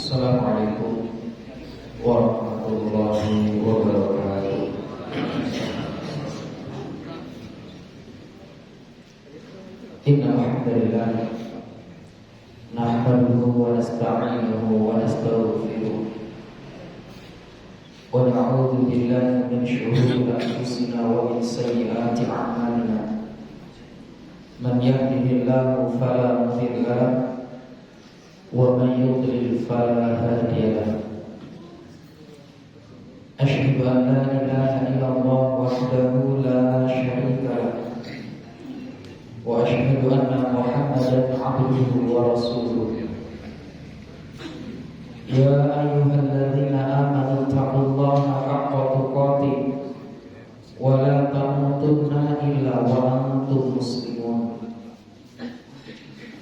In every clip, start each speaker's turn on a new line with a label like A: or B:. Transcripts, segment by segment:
A: Assalamualaikum warahmatullahi wabarakatuh. Innal hamdalillah nahmaduhu wa nasta'inuhu wa nastaghfiruh wa na'udzu billahi min shururi anfusina wa min sayyiati a'malina. Man yahdihillahu fala mudilla lahu wa man yudlil fala hadiya lahu. Asyhadu an la ilaha illallah wahdahu la syarika lahu wa asyhadu anna Muhammadan abduhu wa rasuluh. Ya ayyuhalladzina amanu taqullaha haqqa tuqatih wa la tamutunna illa wa antum muslimun.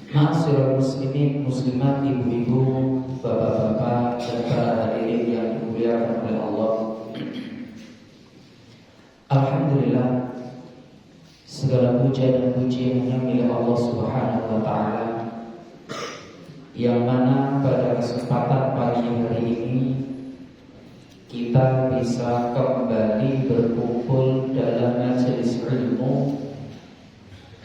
A: Ma'asyiral muslimin, muslimat, ibu-ibu, bapak-bapak, dan para hadirin yang dimuliakan oleh Allah. Alhamdulillah, segala puja dan puji hanya milik Allah Subhanahu wa taala, yang mana pada kesempatan pagi hari ini kita bisa kembali berkumpul dalam majelis ilmu.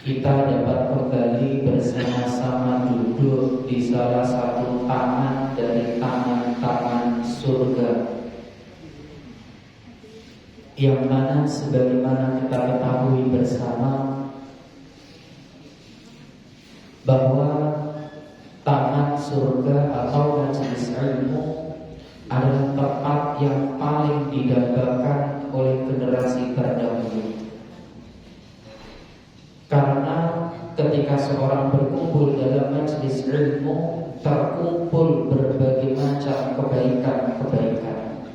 A: Kita dapat kembali bersama-sama duduk di salah satu taman dari taman-taman surga, yang mana sebagaimana kita ketahui bersama bahwa taman surga atau majelis ilmu adalah tempat yang paling didambakan oleh generasi terdahulu. Karena ketika seorang berkumpul dalam majelis ilmu, terkumpul berbagai macam kebaikan-kebaikan.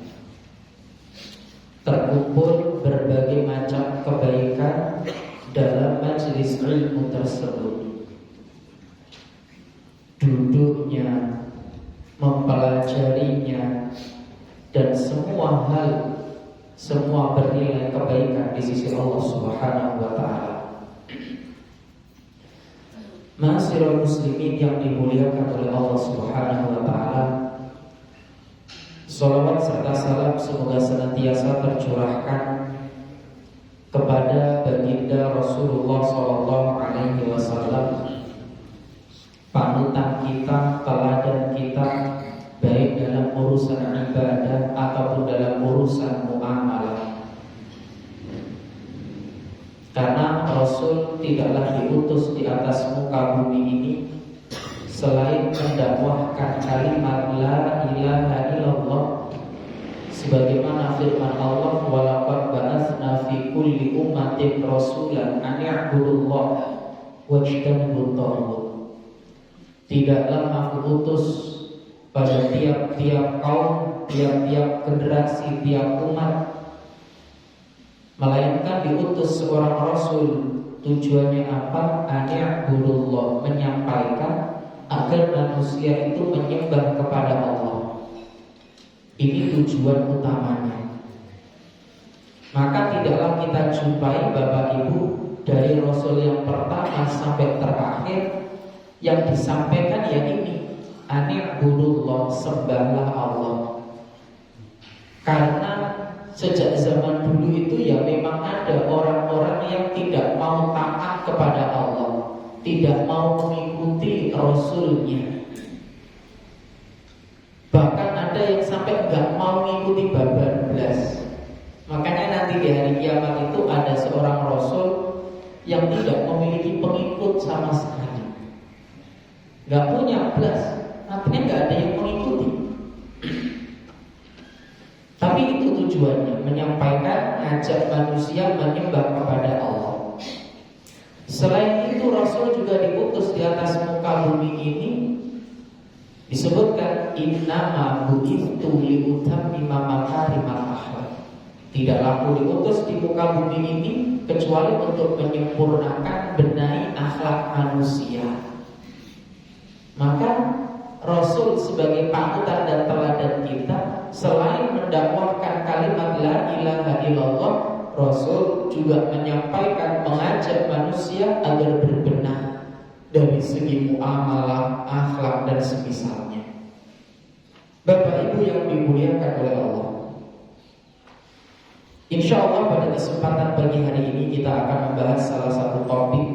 A: Terkumpul berbagai macam kebaikan dalam majelis ilmu tersebut. Duduknya, mempelajarinya, dan semua hal, semua bernilai kebaikan di sisi Allah Subhanahu wa taala. Ma'asyiral muslimin yang dimuliakan oleh Allah Subhanahu wa taala, sholawat serta salam semoga senantiasa tercurahkan kepada baginda Rasulullah sallallahu alaihi wasallam, panutan kita, teladan kita, baik dalam urusan ibadah ataupun dalam urusan muamalah. Karena Rasul tidaklah diutus di atas muka bumi ini selain mendakwahkan kalimat la ilaha illallah, sebagaimana firman Allah, wa laqad ba'atsna fi kulli ummatin rasulan an ya'budullaha wajtanibut taghut. Tidaklah aku utus pada tiap-tiap kaum, tiap-tiap generasi, tiap umat, melainkan diutus seorang Rasul. Tujuannya apa? An-ya'budullah, menyampaikan agar manusia itu menyembah kepada Allah. Ini tujuan utamanya. Maka tidaklah kita jumpai Bapak Ibu dari Rasul yang pertama sampai terakhir yang disampaikan ya ini, an-ya'budullah, sembahlah Allah. Karena sejak zaman dulu itu ya memang ada orang-orang yang tidak mau taat kepada Allah, tidak mau mengikuti Rasulnya. Bahkan ada yang sampai enggak mau mengikuti bablas. Makanya nanti di hari kiamat itu ada seorang Rasul yang tidak memiliki pengikut sama sekali, enggak punya blas, artinya enggak ada yang mengikuti. Tapi itu tujuannya, menyampaikan, ngajak manusia menyembah kepada Allah. Selain itu Rasul juga diutus di atas muka bumi ini. Disebutkan innama bu'itsu liutammima makarimal akhlaq. Tidaklah aku diutus di muka bumi ini kecuali untuk menyempurnakan, benahi akhlak manusia. Maka Rasul sebagai panutan dan teladan kita, selain mendakwahkan kalimat la ilaha illallah, Rasul juga menyampaikan, mengajak manusia agar berbenah dari segi muamalah, akhlak dan semisalnya. Bapak Ibu yang dimuliakan oleh Allah, insya Allah pada kesempatan pagi hari ini kita akan membahas salah satu topik.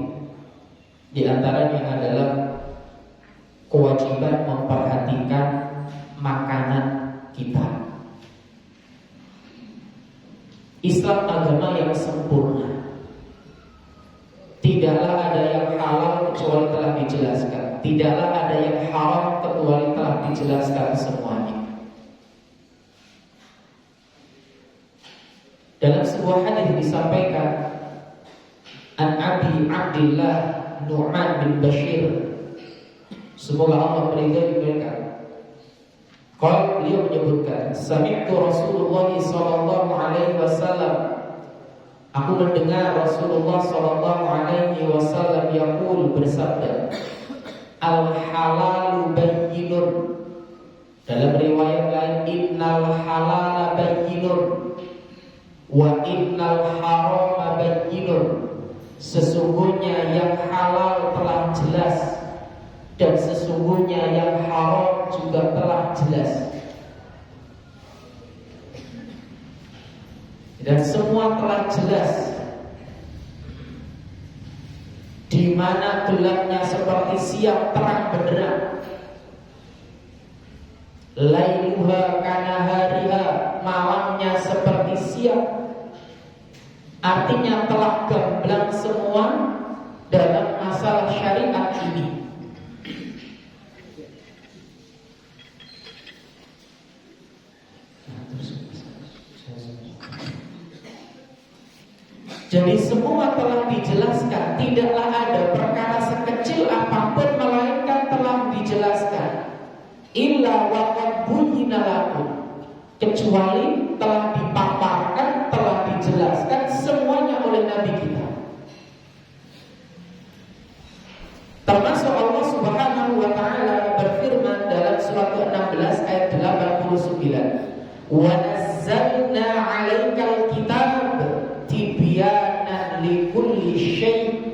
A: Di antaranya adalah kewajiban memperhatikan makanan kita. Islam agama yang sempurna. Tidaklah ada yang halal kecuali telah dijelaskan. Tidaklah ada yang haram kecuali telah dijelaskan semuanya. Dalam sebuah hadis disampaikan, An Abi Abdillah Nu'man bin Bashir, semoga Allah meridai mereka. Kalau beliau menyebutkan, Sami'tu Rasulullah sallallahu alaihi wasallam, aku mendengar Rasulullah sallallahu alaihi wasallam yaqul, bersabda, al-halalu bayyinun. Dalam riwayat lain, innal halala bayyinun wa innal harama bayyinun. Sesungguhnya yang halal telah jelas dan sesungguhnya yang haram juga telah jelas. Dan semua telah jelas. Di mana gelapnya seperti siang terang benderang. Lailuha kanahariha, malamnya seperti siang. Artinya telah gamblang semua dalam masalah syariat ini. Jadi semua telah dijelaskan. Tidaklah ada perkara sekecil apapun melainkan telah dijelaskan. Illa waqad buyyina lakum, kecuali telah dipaparkan, telah dijelaskan semuanya oleh Nabi kita. Termasuk Allah Subhanahu wa taala berfirman dalam surat 16 ayat 89, wa nazzalna 'alaikal kitab tibyanan likulli syai',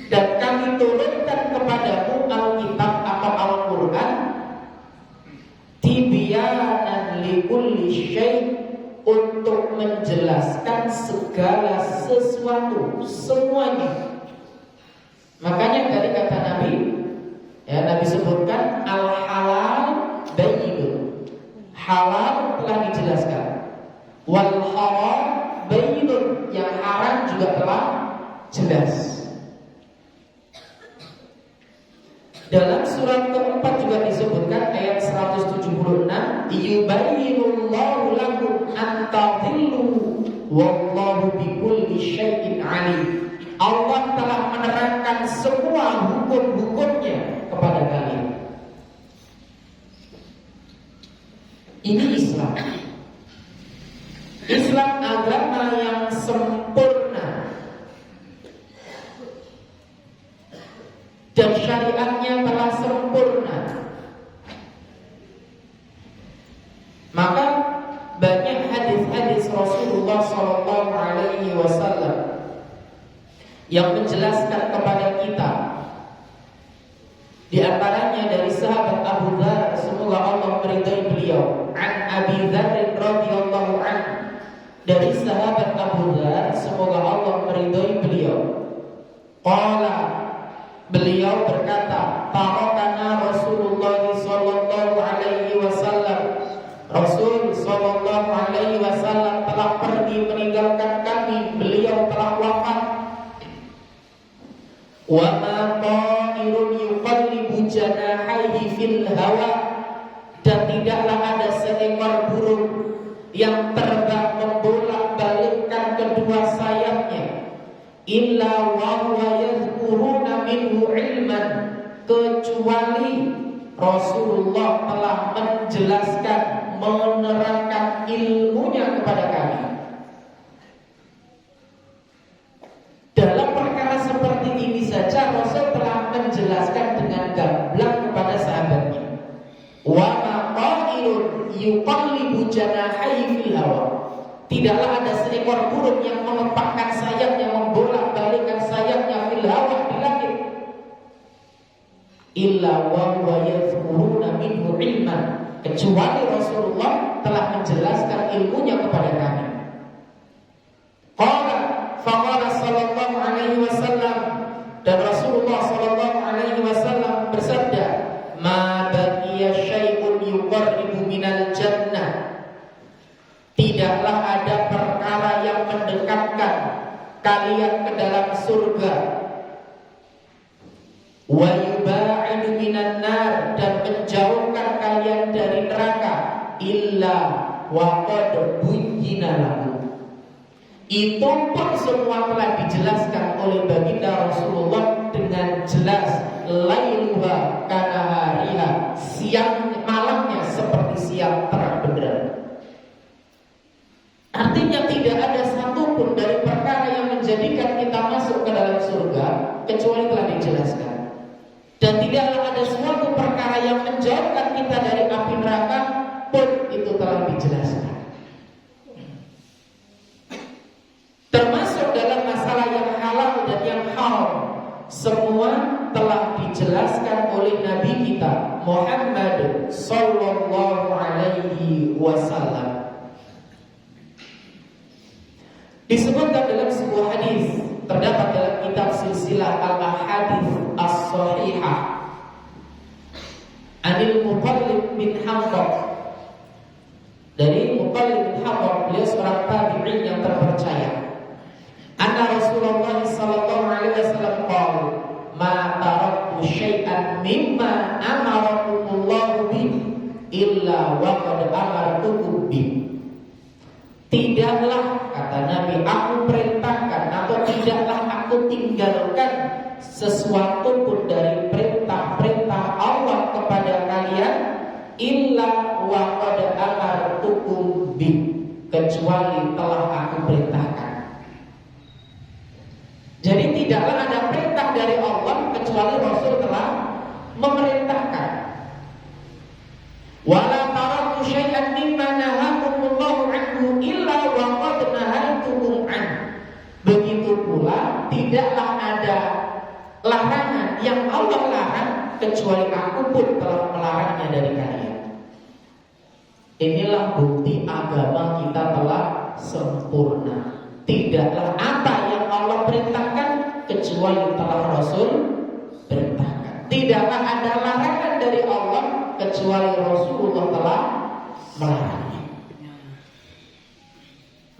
A: dan kami turunkan kepadamu Alkitab atau Al-Quran tibyanan likulli syai', untuk menjelaskan segala sesuatu, semuanya. Makanya dari kata Nabi, Nabi sebutkan al-halal bayyinun, halal telah dijelaskan, wal haram bayyinun, yang haram juga telah jelas. Dalam surat keempat juga disebutkan ayat 176, yubayyinullahu lakum an tadhillu wallahu bikulli syai'in alim. Allah telah menerangkan semua hukum-hukumnya kepada kalian. Ini Islam. Islam agama yang sempurna. Dan syariatnya telah sempurna. Maka banyak hadis-hadis Rasulullah sallallahu alaihi wasallam yang menjelaskan kepada kita. Di antaranya dari sahabat Abu Dzar, semoga Allah meridai beliau, an Abi Dzar radhiyallahu anhu, dari sahabat Abu Dzar, semoga Allah meridai beliau. Qala, beliau berkata, tarakana Rasulullah sallallahu alaihi wasallam, Rasul sallallahu alaihi wasallam telah pergi meninggalkan kami, beliau telah wafat. Wa ma ta'irun yuqallibu janahaihi fil hawa, dan tidaklah ada seekor burung yang terbang membolak-balikkan kedua sayapnya, illa wa huwa yadhkuruna minhu ilman, kecuali Rasulullah telah menjelaskan, menerangkan ilmunya kepada kami. Dalam perkara seperti ini saja Rasul telah menjelaskan dengan gamblang kepada sahabatnya. Wa ma ta'irun yuqallibu janahaihi fil hawa, tidaklah ada seekor burung yang mengepakkan sayapnya, membolak-balikkan sayapnya fil hawa, di langit, illa wa huwa yadhkuruna minhu ilman, kecuali Rasulullah telah menjelaskan ilmunya kepada kami. Faqala sallallahu alaihi wasallam, dan Rasulullah sallallahu alaihi wasallam bersabda, "Ma baqiya syai'un yuqarribu minal jannah." Tidaklah ada perkara yang mendekatkan kalian ke dalam surga, wa yuba'idu minan nar, dan menjauhkan kalian dari neraka, illa wa qad buyyina lakum. Itu pun semua telah dijelaskan oleh baginda Rasulullah dengan jelas. Lailuha kanahariha, siang malamnya seperti siang terang benderang. Artinya tidak ada satupun dari perkara yang menjadikan kita masuk ke dalam surga kecuali telah dijelaskan. Dan tidaklah ada suatu perkara yang menjauhkan kita dari api neraka pun itu telah dijelaskan. Termasuk dalam masalah yang halal dan yang haram, semua telah dijelaskan oleh Nabi kita Muhammad sallallahu alaihi wasallam. Disebutkan dalam sebuah hadis, terdapat dalam kitab silsilah al-ahadits as-sahihah, Anil Muqallib bin Hamzah, dari Muqallib bin Hamzah, beliau seorang tabi'in yang terpercaya. Anna Rasulullah sallallahu alaihi wasallam qala, "Ma taraktu syai'an mimma amarakumullahu bi illa wa qad amartukum bi." Tidaklah, kata Nabi, aku perintahkan atau tidaklah aku tinggalkan sesuatu pun dari perintah-perintah Allah kepada kalian, illa wa qad amartukum bi, kecuali telah aku perintahkan. Jadi tidaklah ada perintah dari Allah kecuali Rasul telah memerintahkan. Wala taraktu syai'an mimma nahakumullahu anhu illa wa qad nahaitukum an. Begitu pula tidaklah ada larangan yang Allah larang kecuali aku pun telah melarangnya dari kalian. Inilah bukti agama kita telah sempurna. Tidaklah apa yang Allah perintahkan kecuali telah Rasul perintahkan. Tidaklah ada larangan dari Allah kecuali Rasulullah telah melarangnya.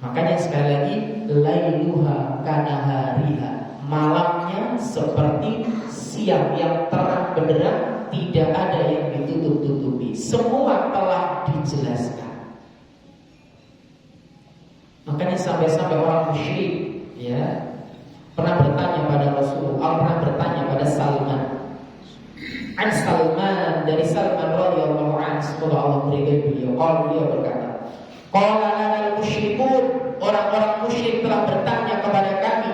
A: Makanya sekali lagi, lailuha kanahariha, malamnya seperti siang yang terang benderang, tidak ada yang ditutup-tutupi. Semua telah dijelaskan. Makanya sampai-sampai orang musyrik pernah bertanya pada Rasulullah, pernah bertanya pada Salman. Salman, dari Salman radhiyallahu anhu, semoga Allah berikan beliau. Beliau berkata, qala lana al-musyrikun, orang-orang musyrik telah bertanya kepada kami,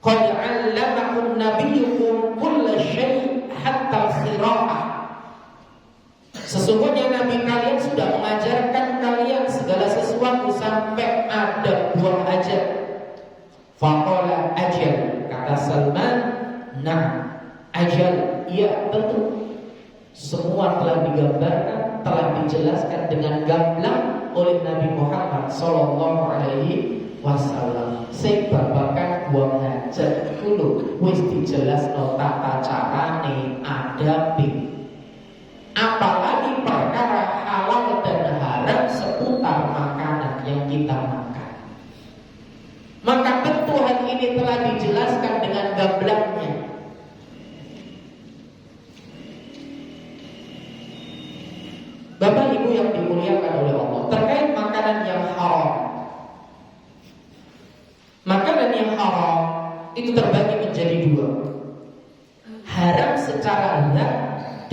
A: qad 'allamakum nabiyyukum kulla syai' hatta al-qira'ah. Sesungguhnya Nabi kalian sudah mengajarkan kalian segala sesuatu sampai ada buah ajal. Faqala ajal, kata Salman, nah ajal, iya tentu. Semua telah digambarkan, telah dijelaskan dengan gamblang oleh Nabi Muhammad sallallahu alaihi wasallam. Sing babakan buah hajat kulo wis dijelasno tata carane, adabe. Apalagi perkara halal dan haram seputar makanan yang kita makan. Maka tentu hal ini telah dijelaskan dengan gamblangnya. Bapak Ibu yang dimuliakan oleh Allah, terkait makanan yang haram. Makanan yang haram itu terbagi menjadi dua. Haram secara zat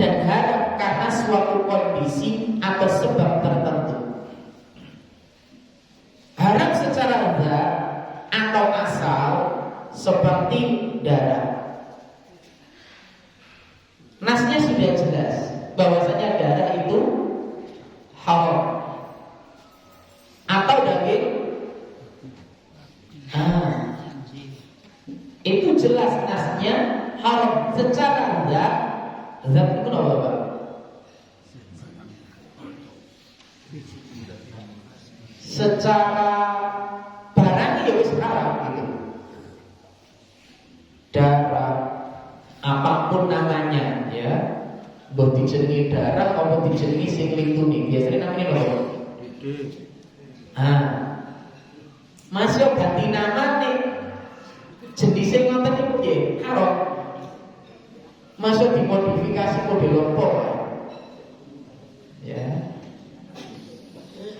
A: dan haram karena suatu kondisi atau sebab tertentu. Haram secara zat atau asal seperti darah. Nasnya sudah jelas bahwasanya darah itu haram. Atau daging itu jelas nasnya haram secara zat. Zat itu apa? secara barang ya wis haram gitu. Darah apapun namanya ya, mbok dijenengi darah apa dijenengi sing lintuni, biasanya namanya apa? Masih ganti nama nih, jenisnya ngoten niku nggih haram. Masuk dimodifikasi model apa? Ya,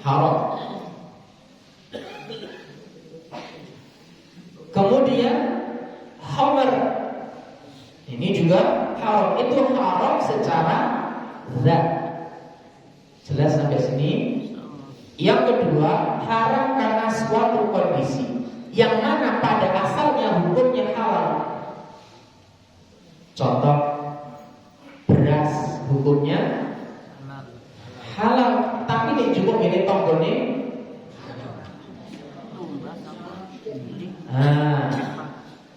A: haram. Kemudian khamr, ini juga haram. Itu haram secara zat. Jelas sampai sini? Yang kedua, haram karena suatu kondisi yang mana pada asalnya hukumnya halal. Contoh, beras hukumnya halal, tapi ini juga ini tonggone.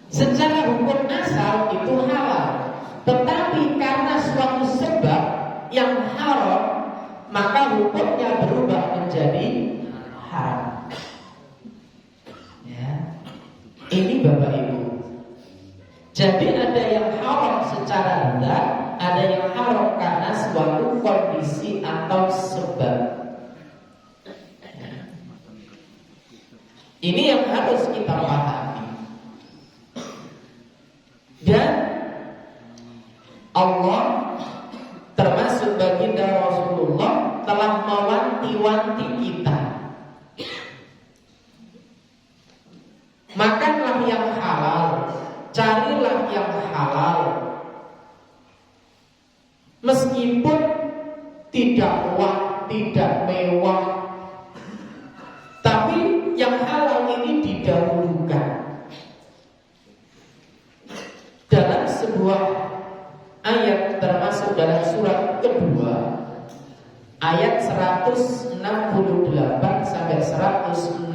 A: Secara hukum asal itu halal, tetapi karena suatu sebab yang haram, maka hukumnya berubah menjadi haram. Ya. Ini Bapak Ibu. Jadi ada yang haram secara zat, ada yang haram karena suatu kondisi atau sebab. Ini yang harus kita pahami. Dan Allah termasuk baginda Rasulullah telah mewanti-wanti kita. Makanlah yang halal, carilah yang halal. Meskipun tidak mewah, tapi yang halal ini didahulukan. Dalam sebuah ayat termasuk dalam surat kedua, ayat 168 sampai 169,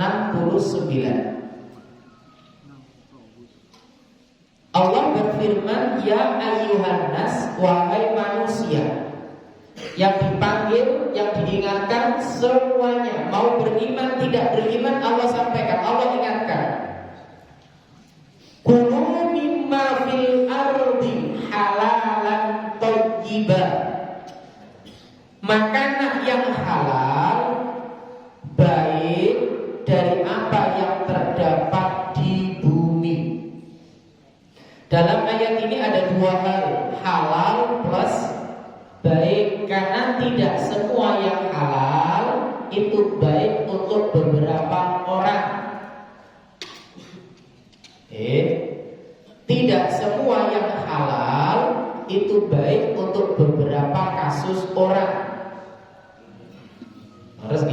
A: Allah berfirman, ya ayyuhan nas, wahai manusia. Yang dipanggil, yang diingatkan semuanya, mau beriman tidak beriman, Allah sampaikan, Allah ingatkan. Kulu mimma fil ardi halalan thayyiba. Makanlah yang halal, baik dari apa yang terdapat di bumi. Dalam ayat ini ada dua hal, halal plus baik, karena tidak semua yang halal itu baik untuk beberapa orang. Tidak semua yang halal itu baik untuk beberapa kasus orang. Terus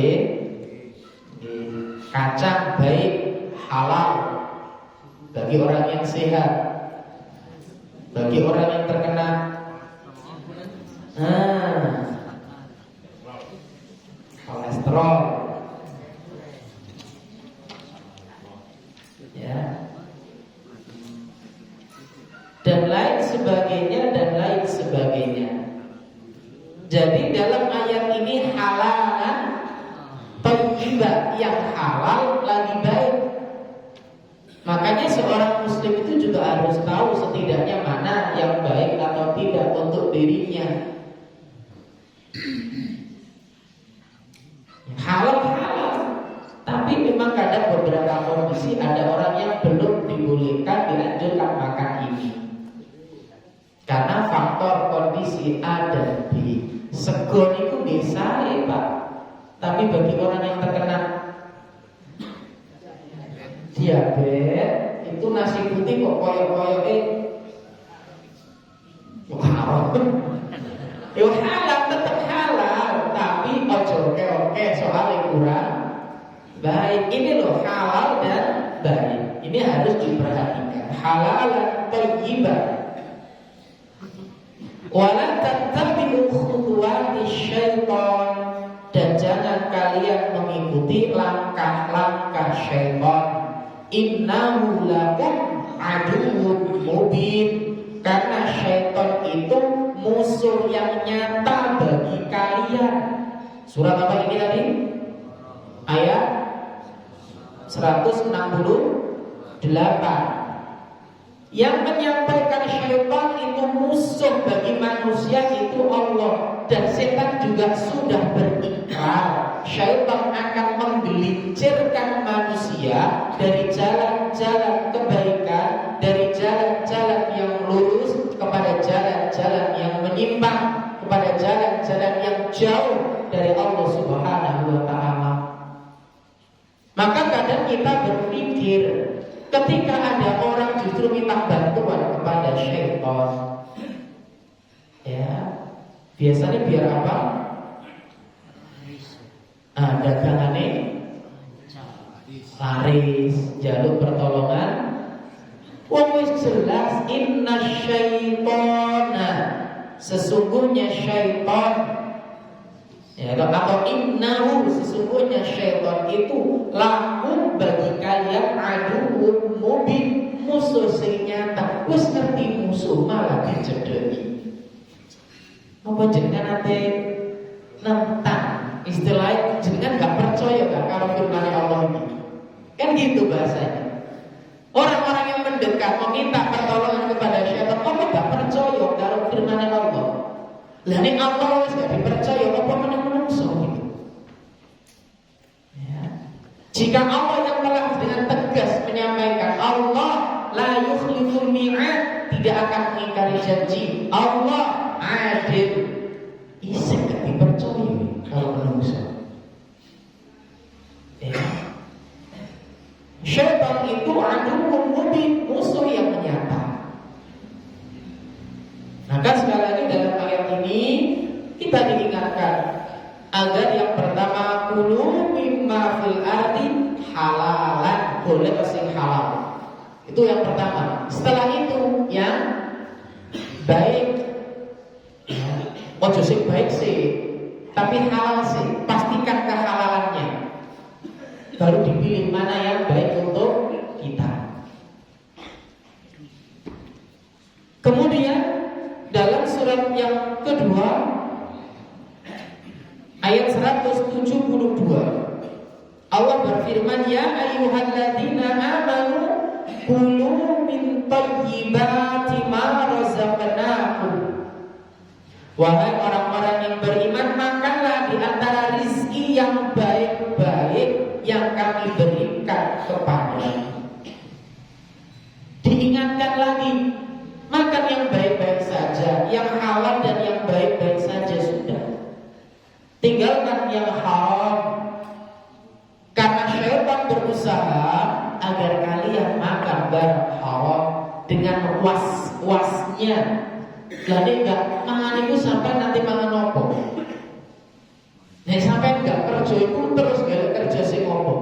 A: kacang baik halal bagi orang yang sehat, bagi orang yang terkena kolesterol, ya, dan lain sebagainya dan lain sebagainya. Jadi dalam ayat ini halalan thayyiba, yang halal lagi baik. Makanya seorang muslim itu juga harus tahu setidaknya mana yang baik atau tidak untuk dirinya. Halal, tapi memang kadang beberapa kondisi ada orang yang belum dibolehkan dilanjutkan makan ini karena faktor kondisi A dan B. Sego itu bisa Pak, tapi bagi orang yang terkena diabetes itu nasi putih kok koyok-koyok haram. Yo halal, tetap halal, tapi ojo oke soalnya kurang baik. Ini loh halal dan baik. Ini harus diperhatikan. Halalan thayyiban. Wala tattabi'u khutuwati syaitan, dan jangan kalian mengikuti langkah-langkah syaitan. Innahu lakum aduwwun mubin, karena syaitan itu musuh yang nyata bagi kalian. Surat apa ini tadi? Ayat 168. Yang menyampaikan syaitan itu musuh bagi manusia itu Allah. Dan setan juga sudah berikrar syaitan akan menggelincirkan manusia dari jalan-jalan kebaikan, dari jalan-jalan yang lurus kepada jalan-jalan yang menyimpang, kepada jalan-jalan yang jauh dari Allah Subhanahu wa ta'ala. Maka kadang kita berpikir, ketika ada orang justru minta bantuan kepada syaitan, ya, biasanya biar apa? Dagangannya laris, jaluk pertolongan. Wis jelas inna syaitana, sesungguhnya syaitan, ya, atau innahu, sesungguhnya syaitan itu lakum bagi kalian aduwwum mubin, musuh sing nyata. Wis ngerti musuh malah dicedheki. Apa jenengan ate nentang, istilah jenengan gak percaya gak kalau firman Allah ini? Kan gitu bahasanya. Orang-orang yang mendekat meminta pertolongan kepada syaitan, apa gak percaya kalau firman Allah? Lah nek Allah wis gak dipercaya, apa menungso gitu. Ya. Jika Allah yang telah dengan tegas menyampaikan Allah la yukhliful mi'ad, tidak akan mengingkari janji, Allah adil, isek gak dipercaya kalau menungso. Ya. Syaitan itu aduwwum mubin, musuh yang nyata. Maka sekali lagi dalam ayat ini kita diingatkan agar yang pertama, kulu mimma fil ardi halalan, boleh sing halal. Itu yang pertama. Setelah itu yang baik. Ojo sing baik sih, tapi halal sih. Pastikan kehalalannya. Baru dipilih mana yang baik untuk kita. Kemudian dalam surat yang kedua ayat 172 Allah berfirman, ya ayyuhalladzina amanu kulu min thayyibati ma razaqnakum. Wahai orang-orang yang beriman, makanlah di antara rizki yang baik-baik yang kami berikan kepada. Diingatkan lagi, makan yang baik-baik saja, yang halal dan yang baik-baik saja sudah. Tinggalkan yang haram. Karena syaitan berusaha agar kalian makan barang haram dengan was-wasnya. Jadi enggak mangan itu sampai nanti mangan opo. Nek sampai enggak kerja itu terus gak kerja sing opo.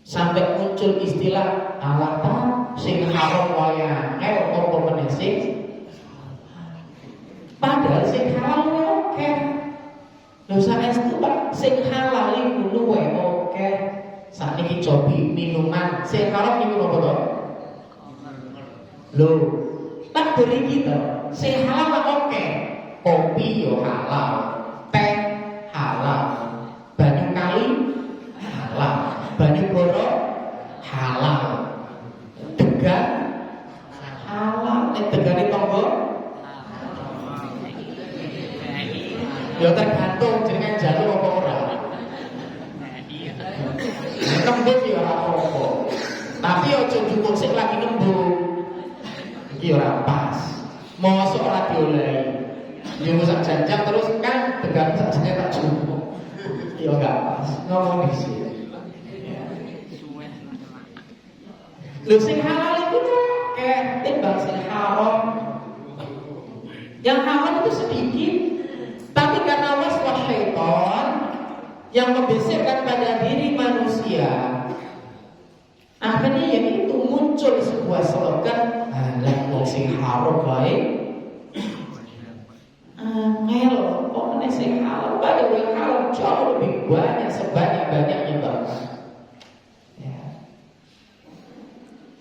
A: Sampai muncul istilah alatan sing haram wae opo meneh sing. Padahal sing halal oke. Lho saestu Pak, sing halal iku luwe oke. Sakniki cobi minuman sing haram niku napa to? Lho, tak beri kita sing halal oke. Kopi yo halal, teh halal, banyu kali halal, banyu goro halal, degan halal, degane tonggo ya tergantung jenengan jalur apa ora. Nembung ya ora apa-apa. Tapi aja cukup sing lagi nembung. Iki ora pas. Mosok ora diolehi. Yo sak janjang terus kan tegang sak jenenge tak cukup. Ya enggak pas. Ngomong dhisik. Lho sing halal itu akeh timbang sing haram. Yang haram itu sedikit. Tapi karena waswas syaitan yang membisikkan pada diri manusia, akhirnya yaitu muncul sebuah slogan, "Lah wong sing haram bae." Angel, kok meneh sing halal, padahal yang halal jauh lebih banyak, sebanyak-banyaknya bahkan. Ya.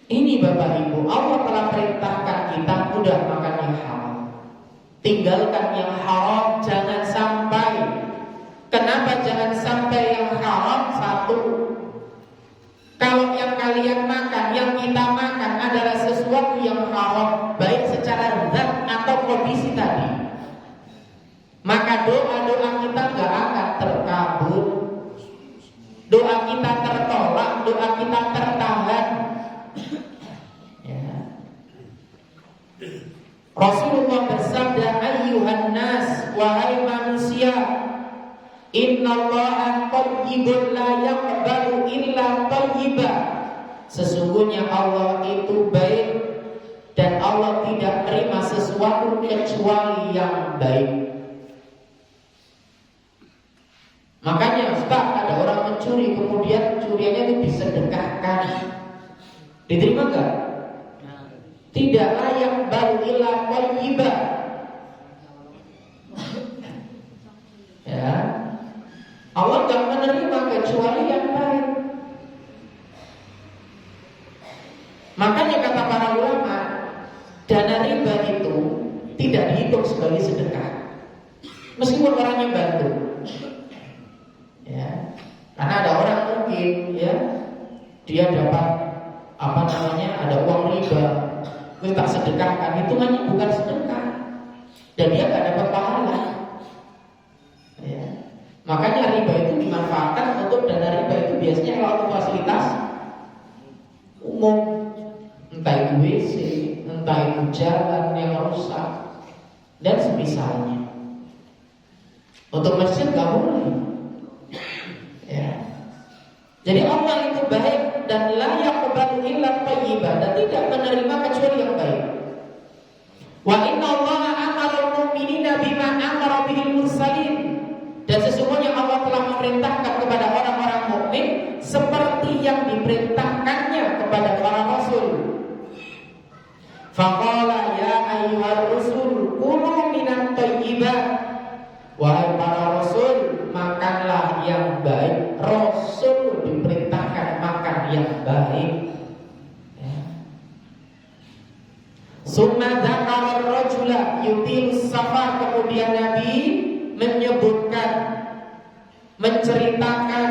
A: Ini Bapak Ibu, Allah telah perintahkan kita udah makan yang halal. Tinggalkan yang haram, jangan sampai. Kenapa jangan sampai yang haram? Satu, Kalau yang kalian makan, yang kita makan adalah sesuatu yang haram, baik secara zat atau kondisi tadi, maka doa-doa kita gak akan terkabul. Doa kita tertolak, doa kita tertahan. Ya. Rasulullah bersabda, ayyuhan nas, wahai manusia, innallaha thayyibun la yaqbalu illa thayyiba. Sesungguhnya Allah itu baik dan Allah tidak terima sesuatu kecuali yang baik. Makanya Ustaz, ada orang mencuri kemudian curiannya itu disedekahkan, diterima enggak? Tidak layak bal illa thayyiba. Ya, Allah enggak menerima kecuali yang baik. Makanya kata para ulama, dana riba itu tidak dihitung sebagai sedekah, meskipun orangnya bantu. Ya, karena ada orang mungkin ya dia dapat ada uang riba, gue tak sedekahkan, hitungannya bukan sedekah dan dia gak dapat pahala. Ya. Makanya riba itu dimanfaatkan untuk dana riba itu biasanya kalau fasilitas umum, entah itu WC, entah itu jalan yang rusak dan semisalnya. Untuk masjid gak boleh. Ya. Jadi Allah itu baik dan la yaqbalu illa thayyiban, dan tidak menerima kecuali yang baik. Wa inna Allaha amara al-mu'minina bima amara bihil mursalin. Dan sesungguhnya Allah telah memerintahkan kepada orang-orang mukmin seperti yang diperintahkannya kepada para rasul. Faqala ya ayyuhar rusul kulu minat thayyibat. Wahai para rasul, makanlah yang baik. Rasul diperintahkan makan yang baik. Ya. Summa dzakara ar-rajula yutil safar. Kemudian Nabi menyebutkan, menceritakan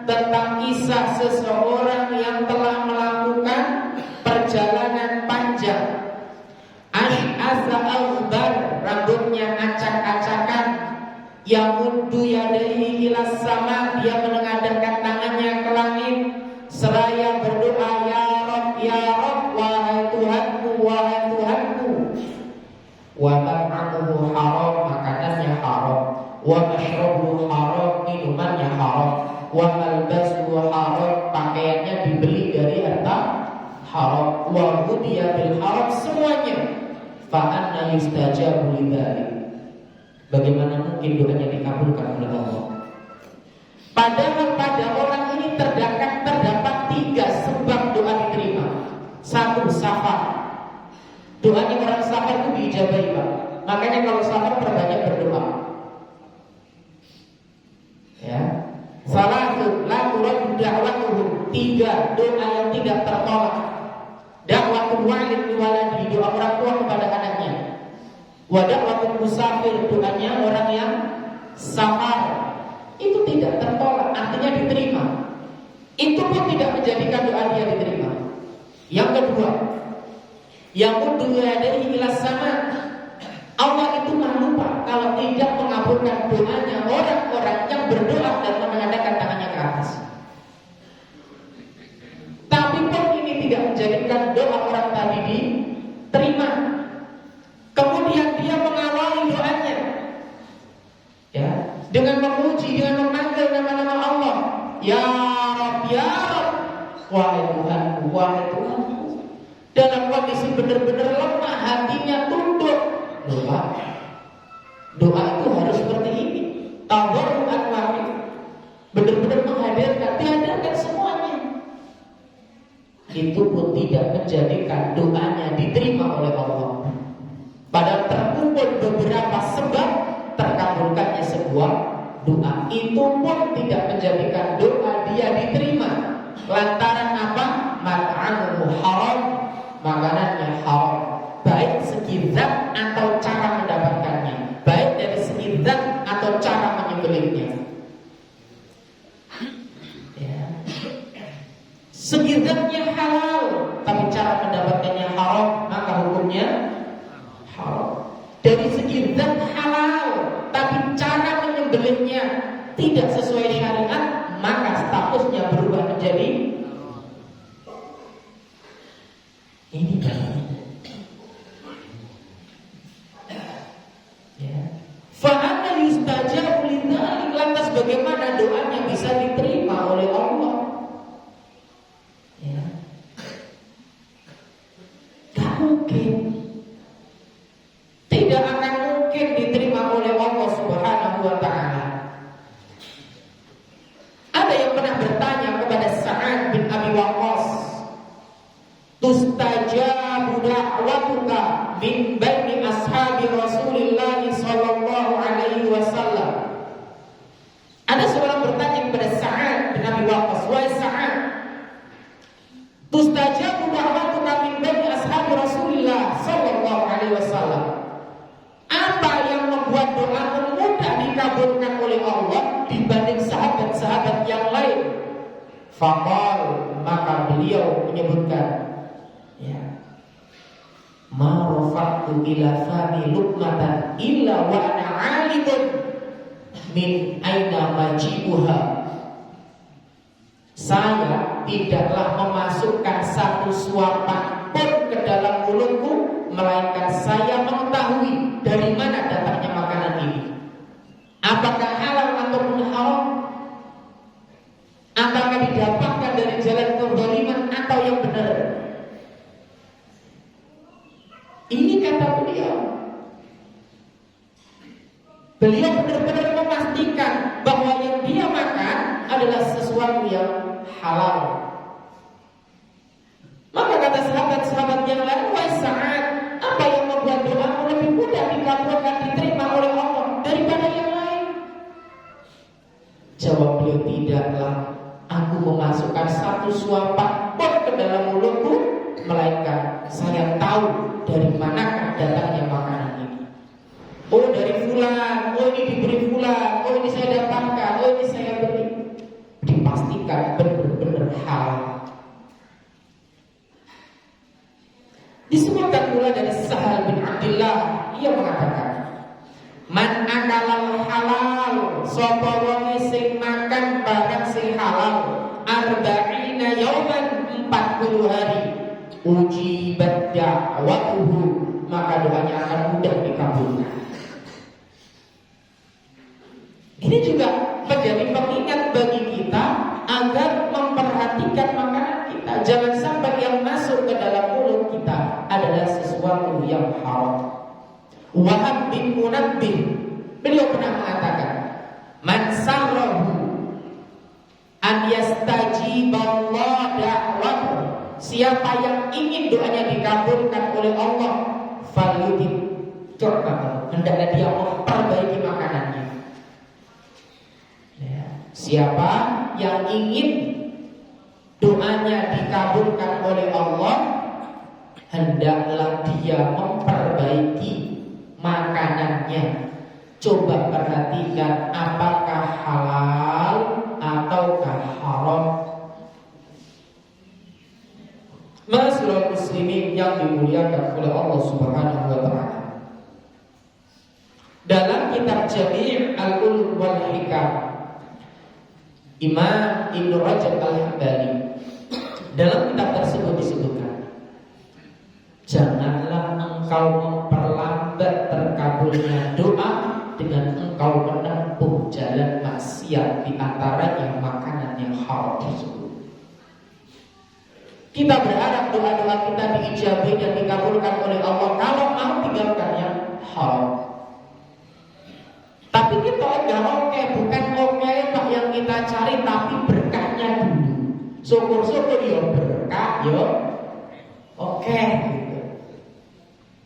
A: tentang kisah seseorang yang telah melakukan perjalanan panjang. Ash'asa al-bar, rambutnya acak-acakan. Yamuddu yadayhi ilas sama, dia menengadahkan tangannya ke langit seraya berdoa, ya Rabb, wahai Tuhanku, wahai Tuhanku. Wa mat'amuhu haram, makanannya haram. Wa mashrabuhu haram, minumannya haram. Wa malbasuhu haram, pakaiannya dibeli dari harta haram. Wa hudiya bil haram, semuanya. Fa anna yustajabu lidzalik. Bagaimana mungkin doanya dikabulkan oleh Allah? Padahal pada orang ini terdapat 3 sebab doa diterima. 1, safar. Doanya orang safar itu diijabahi, Pak. Makanya kalau safar perbanyak berdoa. Ya. Salatu la turad da'watuhum. 3, doa yang tidak tertolak. Da'watul walid liwaladihi, doa orang tua kepada anaknya. Wada'watul musafir, doanya orang yang safar, itu tidak tertolak, artinya diterima. Itu pun tidak menjadikan doa dia diterima. Yang kedua, yang kedua dari ilas sama, Allah itu lupa kalau tidak mengabulkan doanya orang-orang yang berdoa dan mengadakan tangannya ke atas. Tapi pun ini tidak menjadikan doa orang tadi diterima. Kemudian dia mengawali doanya, ya, dengan memuji, dengan memanggil nama-nama Allah. Ya Rabb, ya Rabb, wahai Tuhanku, wahai Tuhanku. Dalam kondisi benar-benar lemah, hatinya tunduk. Doa itu harus seperti ini. Tadarru'an wahid, benar-benar dihadirkan semuanya. Itu pun tidak menjadikan doanya diterima oleh Allah. Padahal terkumpul beberapa sebab terkabulkannya sebuah doa. Itu pun tidak menjadikan doa dia diterima. Lantaran apa? Mat'amuhu haram, makanannya haram. Baik segi zat atau cara mendapatkannya, baik dari segi zat atau cara menyembelihnya. Ya. Segi tidak sesuai syariat, maka statusnya berubah menjadi ini ya. Fa'ana yustajabu lidzalik, lantas bagaimana doanya bisa diterima oleh Allah? Ya. Gak mungkin. Tidak akan mungkin diterima oleh Allah Subhanahu wa ta'ala. Ada yang pernah bertanya kepada Sa'ad bin Abi Waqqas, tustajabu da'watuka min baini ashabi Rasulillah sallallahu alaihi wasallam. Ada seorang bertanya kepada Sa'ad bin Abi Waqqas, wahai Sa'ad, tustajabu da'watuka min baini ashabi Rasulillah sallallahu alaihi wasallam. Apa yang membuat doamu mudah dikabulkan oleh Allah dibanding sahabat-sahabat yang lain? Faqal, maka beliau menyebutkan, ya, ma rafa'tu ila fami luqmatan illa wa ana 'alimun min aina maji'uha. Saya tidaklah memasukkan satu suapan pun ke dalam mulutku, melainkan saya mengetahui dari mana datangnya makanan ini. Apakah halal ataupun haram? Apakah didapatkan dari jalan kezaliman atau yang benar? Ini kata beliau. Beliau benar-benar memastikan bahwa yang dia makan adalah sesuatu yang halal. Maka kata sahabat-sahabat yang lain, wahai Sa'ad, apa yang membuat doamu lebih mudah dikabulkan, diterima oleh Allah daripada yang lain? Jawab beliau, tidaklah aku memasukkan satu suapan pun ke dalam mulutku, melainkan saya tahu dari manakah datangnya makanan ini. Oh, dari fulan, oh ini diberi fulan, oh ini saya dapatkan, oh ini saya beli. Dipastikan benar-benar halal. Disebutkan pula dari Sahal bin Abdullah, ia mengatakan, man akalal halal, sapa wong sing makan barang sing halal, arba'ina yauman, 40 hari, ujibat da'watuhu, maka doanya akan mudah dikabulkan. Ini juga menjadi pengingat bagi kita agar memperhatikan makanan kita. Jangan sampai yang masuk ke dalam mulut kita adalah sesuatu yang haram. Wahab bin Munabbih, beliau pernah mengatakan, man sarrahu an yastajiballahu da'watahu, siapa yang ingin doanya dikabulkan oleh Allah, falyutim, coba hendaklah dia memperbaiki makanannya. Ya. Siapa yang ingin doanya dikabulkan oleh Allah, hendaklah dia memperbaiki makanannya. Coba perhatikan apakah halal ataukah haram. Ma'asyiral muslimin yang dimuliakan oleh Allah Subhanahu wa ta'ala. Dalam kitab Jami' al-Ulum wal Hikam, Imam Ibn Rajab al-Hambali, dalam kitab tersebut disebutkan, janganlah engkau memperlambat terkabulnya doa dengan engkau menempuh jalan maksiat, di antaranya makanan yang haram tersebut. Kita berharap doa-doa kita diijabahi dan dikabulkan oleh Allah kalau mau tinggalkan yang haram. Tapi kita enggak oke, bukan oke Pak yang kita cari, tapi berkahnya dulu. Syukur-syukur ya berkah ya oke gitu.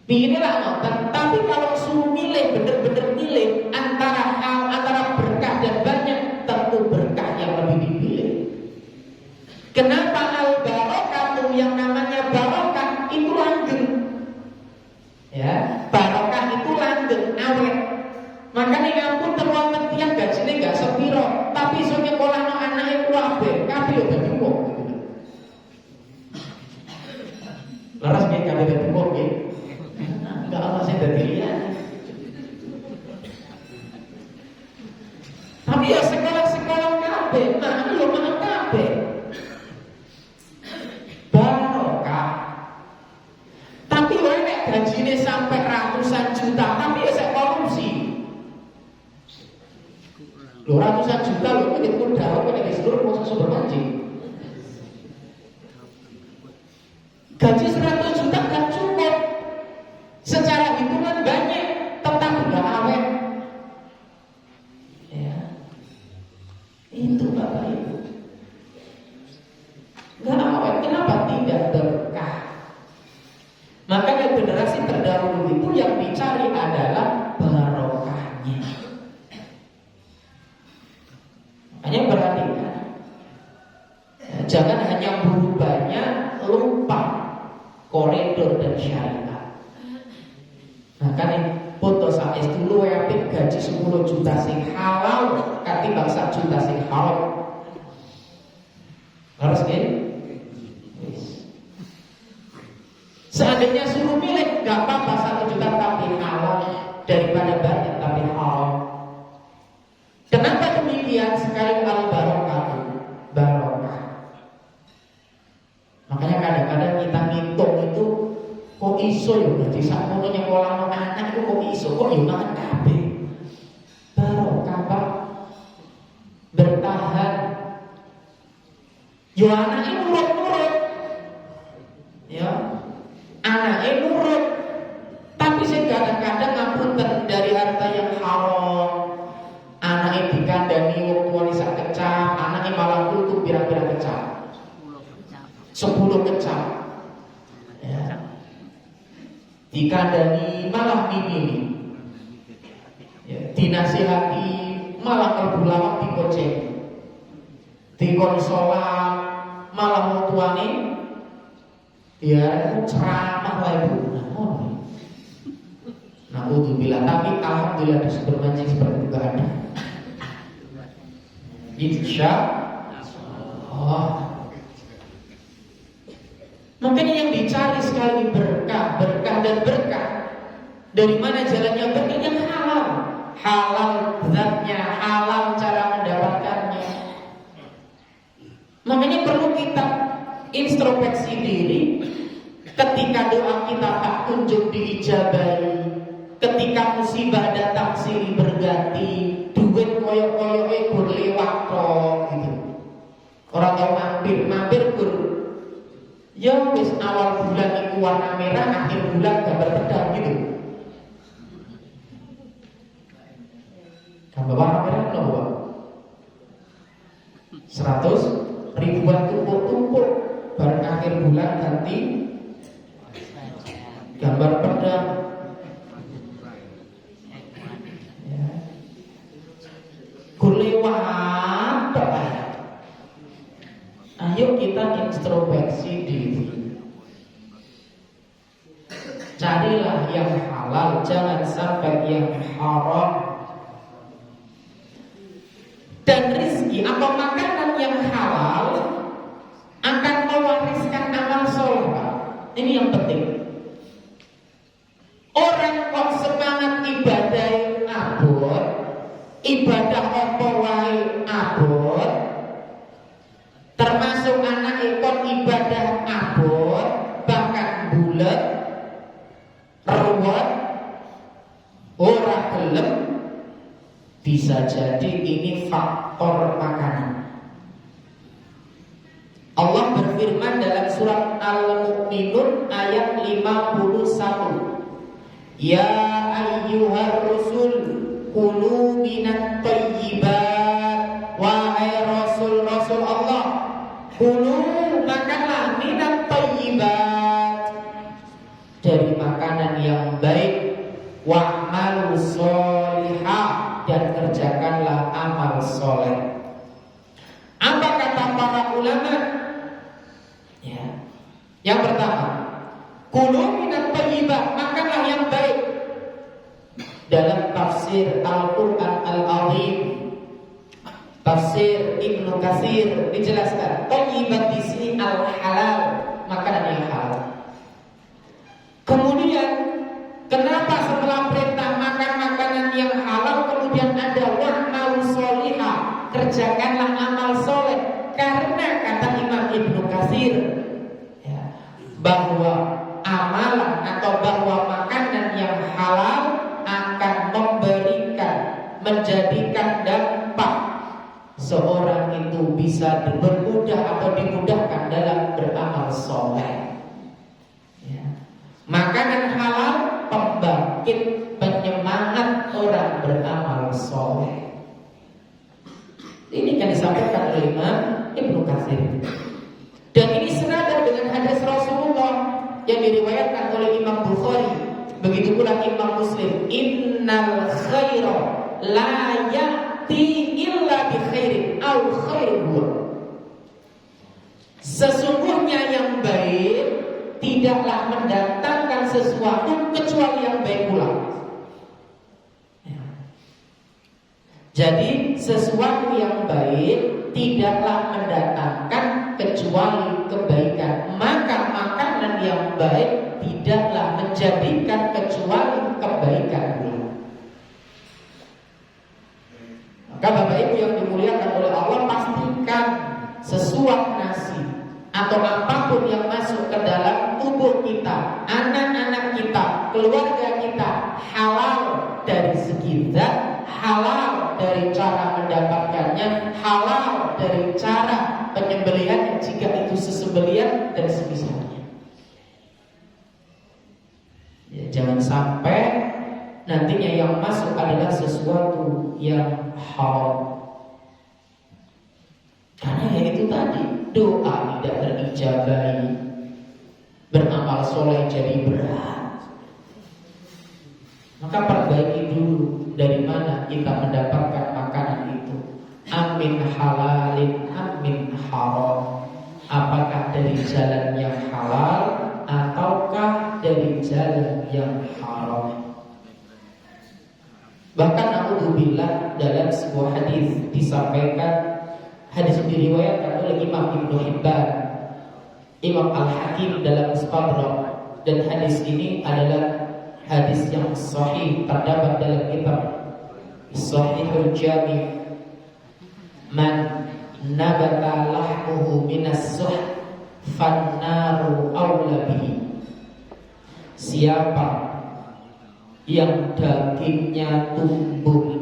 A: Pilihlah ngoten, tapi kalau suruh milih, bener-bener milih antara berkah dan banyak, tentu berkah yang lebih dipilih. Kenapa al-barokah, yang namanya barokah itu langgeng? Ya, barokah itu langgeng, awet. Makanya ngampun terwonten tiyang gajine gak sepiro, tapi iso nyekolahno anake kabeh yo dadi wong. Laras nggih kabeh dadi wong nggih. Enggak ana sing dadi liyan. Tapi ya gajinya sampai ratusan juta, tapi ya saya korupsi. Loh, ratusan juta loh, ini udah di seluruh proses sumber mancing. Gaji 100 juta gak cukup. Secara hitungan banyak, tetap gak awet. Ya, itu Bapak Ibu. Gak awet, kenapa tidak berkah? Makanya generasi terdahulu itu yang dicari adalah barokahnya. Makanya perhatikan, jangan hanya buru banyak, lupa koridor dan syariat. Nah kan foto saat dulu ya gaji 10 juta sing halal, ketimbang 1 juta sing haram. Harus kan? Seandainya suruh milih, gak apa-apa 1 juta tapi halal daripada banyak tapi haram. Kenapa demikian? Sekali al-barokah, barokah. Makanya kadang-kadang kita ngitung itu kok iso ya berarti sakmono nyekolahno anak itu kok iso, kok yo mangan kabeh. Barokah Pak. Bertahan. Yo anake nurut-nurut. Ya. Anake nurut. Tapi sing kadang-kadang ngapunten dari harta yang haram. Anake dikandani wong tuane sak kecap, anake malah tutup pirang-pirang kecap. 10 kecap. Ya. Dikandani malah mimimi. Ya, dinasihati malah kerbulawak dikoceng. Dikonsolan malah wong tuane ya ceramah lah ibu. Nah, udzubillah, tapi alhamdulillah di sumber mancing seperti itu gak ada. Insya Allah. Makanya yang dicari sekali berkah, berkah dan berkah. Dari mana jalannya berkah? Yang halal. Halal zatnya, halal cara mendapatkannya. Makanya perlu kita introspeksi diri. Ketika doa kita tak kunjung diijabahi, ketika musibah datang silih berganti, duit koyok-koyoknya berlewat kok gitu. Orang tahu mampir gur. Ya wis awal bulan itu warna merah, akhir bulan gambar pedang gitu. Gambar warna merah nopo? 100 ribuan tumpuk-tumpuk, baru akhir bulan ganti gambar pedang. Ya. Kulewat pedang. Ayo kita introspeksi diri. Carilah yang halal, jangan sampai yang haram. Dan rizki atau makanan yang halal akan mewariskan amal soleh. Ini yang penting. Orang kok semangat ibadah abot, ibadah apa wae abot, termasuk anak ikut ibadah abot, bahkan bulat, ruwet, ora gelem, bisa jadi ini faktor makanan. Allah berfirman dalam surat Al-Mu'minun ayat 51. Ya ayyuhar rusul kulu minat thayyibat. Wahai rasul-rasul Allah, kulu makanlah minat thayyibat, dari makanan yang baik, wa'malu sholihah, dan kerjakanlah amal soleh. Apa kata para ulama? Ya. Yang pertama, kulu minat thayyibat, makanlah yang baik. Dalam tafsir Al-Quran Al-Azim, tafsir Ibnu Katsir dijelaskan, thayyibat di sini al-halal, makanan yang halal. Kemudian, kenapa setelah perintah makan makanan yang halal kemudian ada wa'malu sholihah, kerjakanlah amal soleh? Karena kata Imam Ibnu Katsir, ya, bahwa amalan atau bahwa seorang itu bisa bermudah atau dimudahkan dalam beramal soleh. Ya. Makanan halal pembangkit penyemangat orang beramal soleh. Ini kan disampaikan oleh Imam Ibnu Katsir. Dan ini senada dengan hadis Rasulullah yang diriwayatkan oleh Imam Bukhari, begitu pula Imam Muslim. Innal khaira la ya'ti illa bi khairin aw khairun. Sesungguhnya yang baik tidaklah mendatangkan sesuatu kecuali yang baik pula. Jadi sesuatu yang baik tidaklah mendatangkan kecuali kebaikan. Maka makanan yang baik tidaklah menjadikan kecuali kebaikan pula. Maka Bapak Ibu yang dimuliakan oleh Allah, pastikan sesuap nasi atau apapun yang masuk ke dalam tubuh kita, anak-anak kita, keluarga kita, halal dari segi zat, halal dari cara mendapatkannya, halal dari cara penyembelihan jika itu sesembelihan dan semisalnya. Ya, jangan sampai nantinya yang masuk adalah sesuatu yang haram. Karena ya itu tadi, doa tidak terijabahi, beramal soleh jadi berat. Maka perbaiki dulu dari mana kita mendapatkan makanan itu. Amin halalin, amin haram. Apakah dari jalan yang halal ataukah dari jalan yang haram? Bahkan naudzubillah, dalam sebuah hadis disampaikan, hadis diriwayatkan oleh Imam Ibnu Hibban, Imam Al-Hakim dalam Mustadrak, dan hadis ini adalah hadis yang sahih, terdapat dalam kitab Sahihul Jami'. Man nabata lahmuhu minas suh fannaru awla bihi. Siapa yang dagingnya tumbuh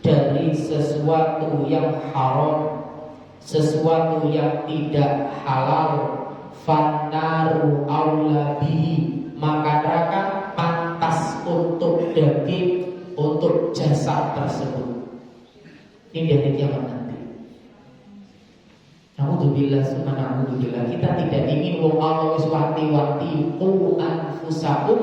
A: dari sesuatu yang haram, sesuatu yang tidak halal, fannaru awla bihi, maka neraka pantas untuk daging, untuk jasad tersebut. Ini dari kiamat nanti. Na'udzubillah summa na'udzubillah. Kita tidak ingin wong Allah wis wanti-wanti qu anfusakum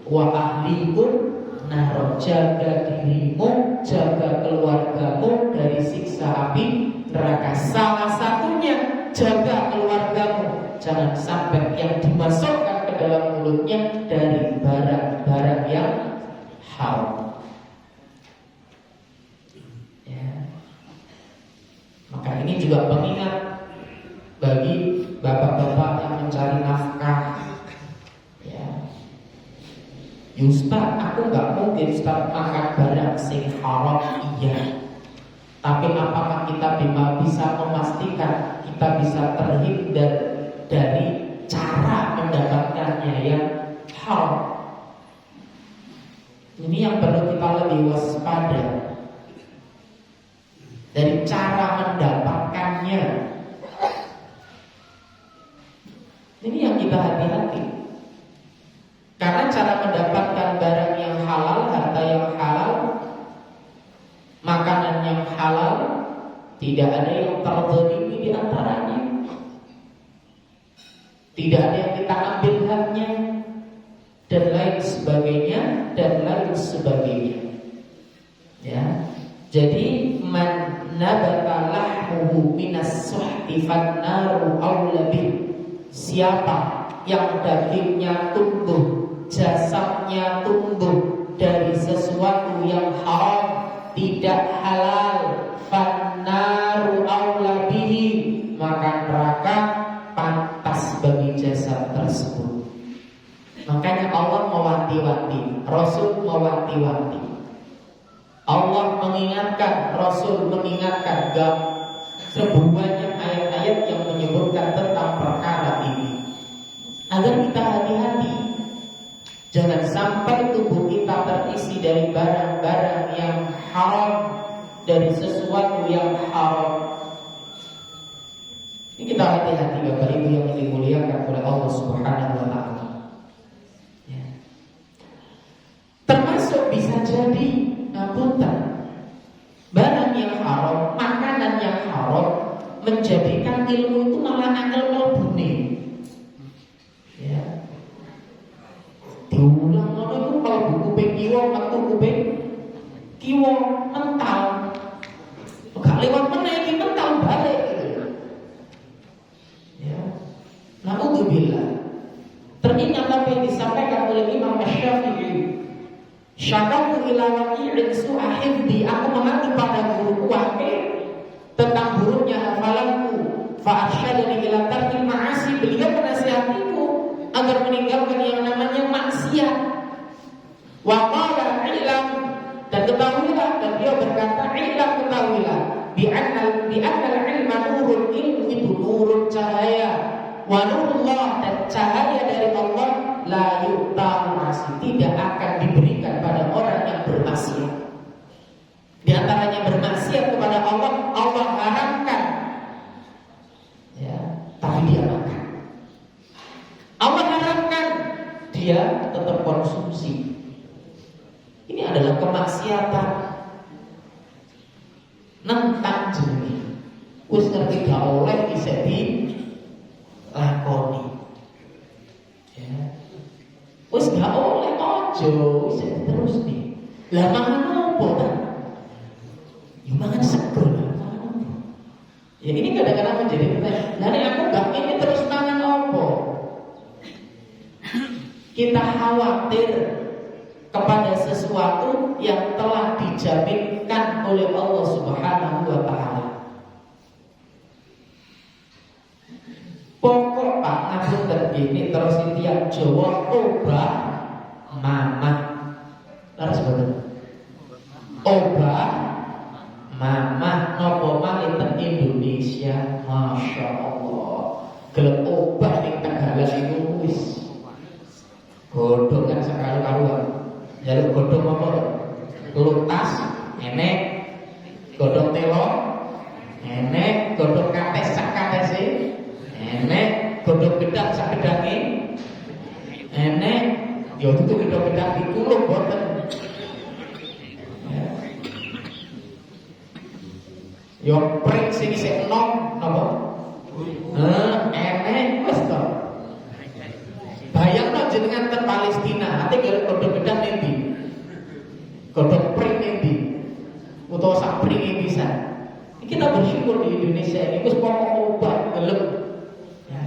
A: wa ahlikum nar, jaga dirimu, jaga keluargamu dari siksa api neraka. Salah satunya jaga keluargamu, jangan sampai yang dimasukkan ke dalam mulutnya dari barang-barang yang haram. Ya. Maka ini juga pengingat bagi bapak-bapak yang mencari nafkah. Ya, Ustaz, aku nggak mungkin Ustaz makan barang sing haram, iya. Tapi apakah kita bisa memastikan kita bisa terhindar dari cara mendapatkannya yang haram? Ini yang perlu kita lebih waspada. Dari cara mendapatkannya, ini yang kita hati-hati. Karena cara mendapatkan barang yang halal, harta yang halal, makanan yang halal, tidak ada yang terzalimi di antaranya. Tidak ada yang kita ambil haknya, dan lain sebagainya, dan lain sebagainya. Ya, jadi man nabata lahmuhu minas suhti fannaru awla bih. Siapa yang dagingnya tumbuh, jasadnya tumbuh dari sesuatu yang haram, tidak halal, fannaru awla bihi, maka neraka pantas bagi jasad tersebut. Makanya Allah mewanti-wanti, Rasul mewanti-wanti. Allah mengingatkan, Rasul mengingatkan, sebuahnya ayat-ayat yang menyebutkan tentang perkara ini, agar kita hati-hati. Jangan sampai tubuh kita terisi dari barang-barang yang haram, dari sesuatu yang haram. Ini kita hati-hati Bapak Ibu yang dimuliakan oleh Allah Subhanahu wa taala. Ya. Termasuk bisa jadi ngapunten, barang yang haram, makanan yang haram menjadikan ilmu itu malah angel mlebune. Ya. Diulang ngono iku kalau buku kuping kiwa metu kuping kiwa mental. Gak lewat meneh iki mental balik gitu. Ya. Na'udzubillah. Teringat apa yang disampaikan oleh Imam Asy-Syafi'i. Syakatu ila waqi'in su'a hifdi, aku mengadu pada guruku Waqi' tentang buruknya hafalanku. Fa arsyadani ila tarkil ma'asi, beliau menasihatiku agar meninggalkan yang namanya maksiat. Wa qala ilam, dan ketahuilah, dan beliau berkata ilam, ketahuilah bi annal ilma nurun, ilmu itu nurun, cahaya, wa nurullah, dan cahaya dari Allah la yu'ta ma'asi, tidak akan diberikan pada orang yang bermaksiat. Di antaranya bermaksiat kepada Allah, Allah haramkan, ya, tapi dia makan. Allah haramkan, dia tetap konsumsi. Ini adalah kemaksiatan. Nentang jenenge. Wis ngerti gak oleh isih dilakoni. Ya. Wis gak oleh ojo, isih terus nih. Lah mangan opo ta? Ya mangan sego lah. Ya ini kadang-kadang menjadi pertanyaan. Lah nek aku gak ini terus mangan opo? Kita khawatir kepada sesuatu yang telah dijaminkan oleh Allah Subhanahu wa taala. Pokok Pak ngapunten gini terus tiap Jawa obah mamah. Terus betul. Obah mamah nopo malih teng Indonesia, Masya Allah. Gelem obah ning Tegalan iku wis godhong kan sakaru-karuan. Jalur godhong apa? Lutas, enek, godhong telo, enek, godhong kates sak katese, enek, godhong gedang sak gedange, enek, ya itu gedhong gedang dikuluk boten. Ya pring sing isih enom napa? Enek wis to. Bayangno jenengan teng Palestina, ate godhong gedang endi? Godhong pring endi? Utawa sak pringe bisa. Kita bersyukur di Indonesia ini wis pokok obat gelem. Ya.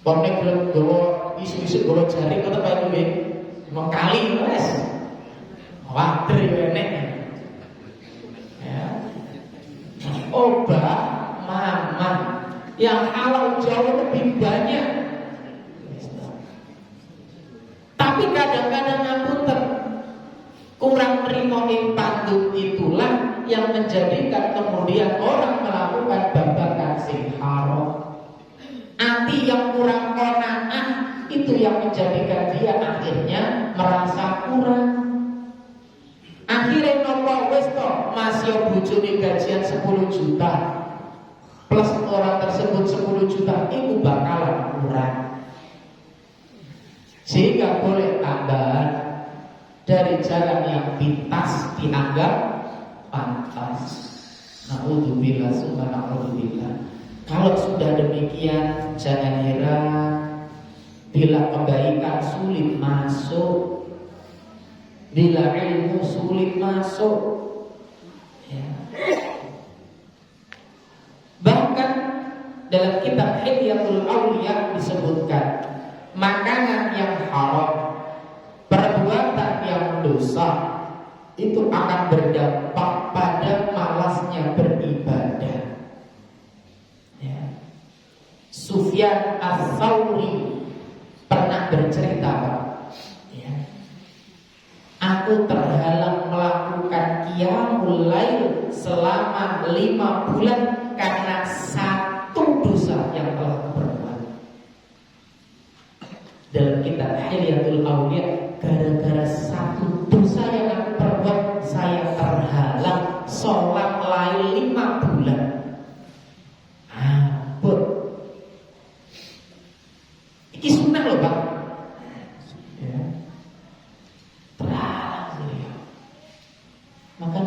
A: Wong nek gelem gowo isu-isu gowo jaring kok apa itu nggih? Mengkali wis. Wader yo enek. Ya. Obat mamah yang halal jauh lebih banyak. Tapi kadang-kadang ngapunten, kurang nerima ing pandung itulah yang menjadikan kemudian orang melakukan babakan sing haram. Ati yang kurang qanaah itu yang menjadikan dia akhirnya merasa kurang. Akhirnya nopo wis to masih bojone gajian 10 juta plus orang tersebut 10 juta itu bakalan kurang. Sehingga boleh tambahan dari jalan yang pintas dianggap pantas. Na'udzubillah, summa na'udzubillah. Kalau sudah demikian, jangan heran bila kebaikan sulit masuk, bila ilmu sulit masuk. Ya. Bahkan dalam kitab Hilyatul Auliya disebutkan makanan yang haram, perbuatan yang dosa itu akan berdampak pada malasnya beribadah. Ya. Sufyan Ats-Tsauri pernah bercerita, Pak. Ya. Aku terhalang melakukan qiyamul lail selama 5 bulan karena satu dosa yang telah berbuat. Dalam kitab Hilyatul Auliya, gara-gara satu dosa yang aku perbuat, saya terhalang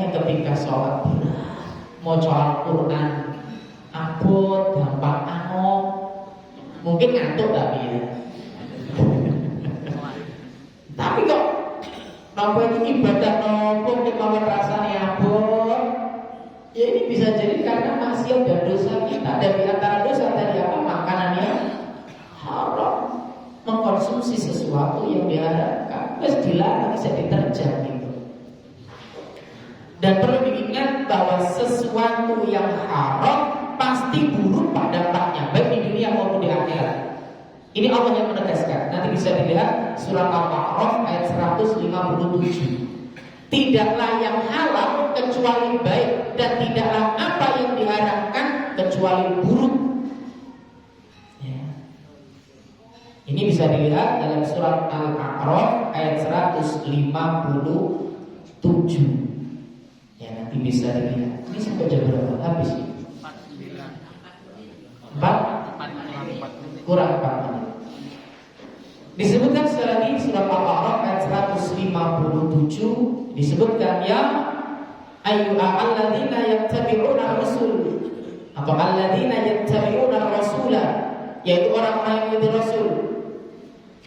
A: Makanya ketika sholat mau Al-Quran abot, gampang angok, mungkin ngantuk tapi ya. Tapi kok nopo ini ibadah nopo kemauan rasanya abot, ya ini bisa jadi karena maksiat dan dosa kita. Dan di antara dosa tadi apa? Makanan yang haram, mengkonsumsi sesuatu yang diharapkan, terus dilarang, bisa diterjang gitu. Dan perlu diingat bahwa sesuatu yang haram pasti buruk pada dampaknya, baik di dunia maupun di akhirat. Ini Allah yang menegaskan. Nanti bisa dilihat surat Al-A'raf ayat 157. Tidaklah yang halal kecuali baik, dan tidaklah apa yang diharamkan kecuali buruk. Ya. Ini bisa dilihat dalam surat Al-A'raf ayat 157. Ya, nanti bisa dilihat. Ini sampai jam berapa? Habis. 4 kurang 4 menit. Disebutkan sekali lagi surah Al-A'raf ayat 157, disebutkan ya ayyuhalladzina yattabi'una rasul atau alladzina yattabi'una rasula, yaitu orang-orang yang mengikuti rasul,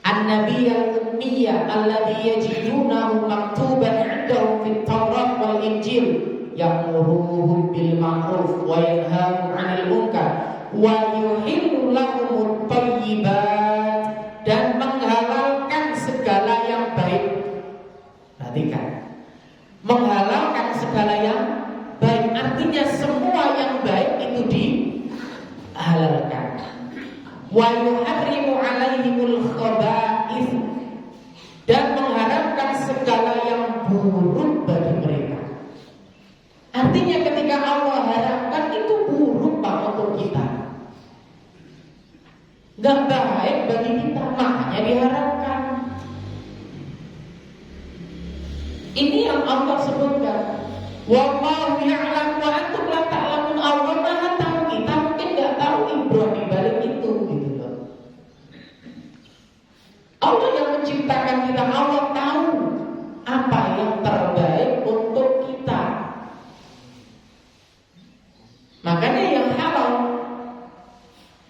A: an-nabiyyal ummiyya alladzi yajidunahu maktuban 'indahum fit Taurat wal Injil ya'muruhum bil ma'ruf wa yanhahum 'anil munkar wa yuhillu lahumut thayyibat, dan menghalalkan segala yang baik. Perhatikan, menghalalkan segala yang baik artinya semua yang baik itu dihalalkan. Wa yuharrimu 'alaihimul khaba'ith, dan mengharamkan segala yang buruk bagi mereka. Artinya ketika Allah haramkan itu buruk Pak untuk kita, gak baik bagi kita, makanya diharapkan. Ini yang Allah sebutkan. Wallahu ya'lam wa antum la ta'lamun. Allah Maha tahu, kita mungkin gak tahu ibrah di balik itu gitu loh. Allah yang menciptakan kita, Allah tahu apa yang terbaik untuk kita. Makanya yang halal,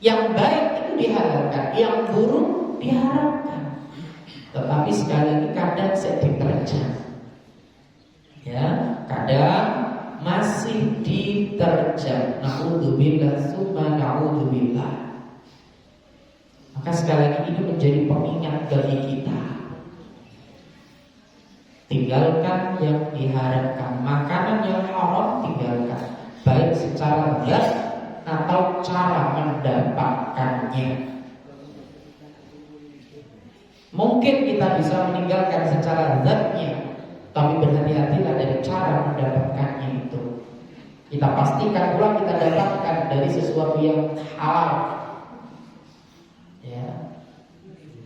A: yang baik itu dihalalkan, yang buruk diharamkan. Tetapi sekali lagi kadang saya diterjang, ya, kadang masih diterjang. Na'udzubillah, summa na'udzubillah. Maka sekali lagi ini menjadi pengingat bagi kita. Tinggalkan yang diharamkan, makanan yang haram tinggalkan, baik secara zat atau cara mendapatkannya. Mungkin kita bisa meninggalkan secara zatnya, tapi berhati-hatilah dari cara mendapatkannya itu. Kita pastikan pula kita dapatkan dari sesuatu yang halal, ya,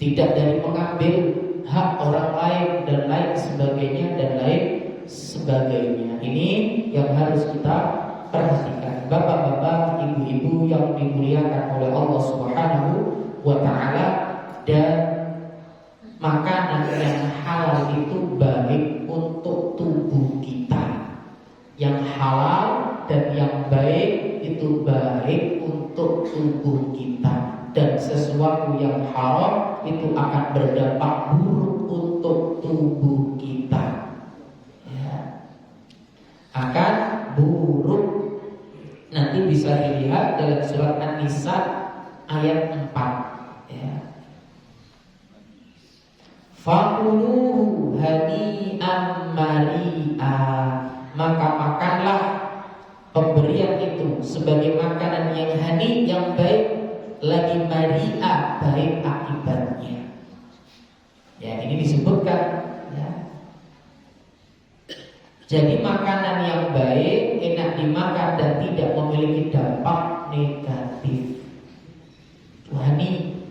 A: tidak dari mengambil hak orang lain dan lain sebagainya dan lain sebagainya. Ini yang harus kita perhatikan. Bapak-bapak, ibu-ibu yang dimuliakan oleh Allah Subhanahu wa ta'ala, dan makanan yang halal itu baik untuk tubuh kita. Yang halal dan yang baik itu baik untuk tubuh kita. Dan sesuatu yang haram itu akan berdampak buruk untuk tubuh kita, ya, akan buruk. Nanti bisa dilihat dalam surat An-Nisa ayat 4, ya. Fakuluhu hani'an mari'a, maka makanlah pemberian itu sebagai makanan yang hani, yang baik, lagi mari'a, baik akibatnya. Ya, ini disebutkan, ya. Jadi makanan yang baik, enak dimakan dan tidak memiliki dampak negatif. Hani.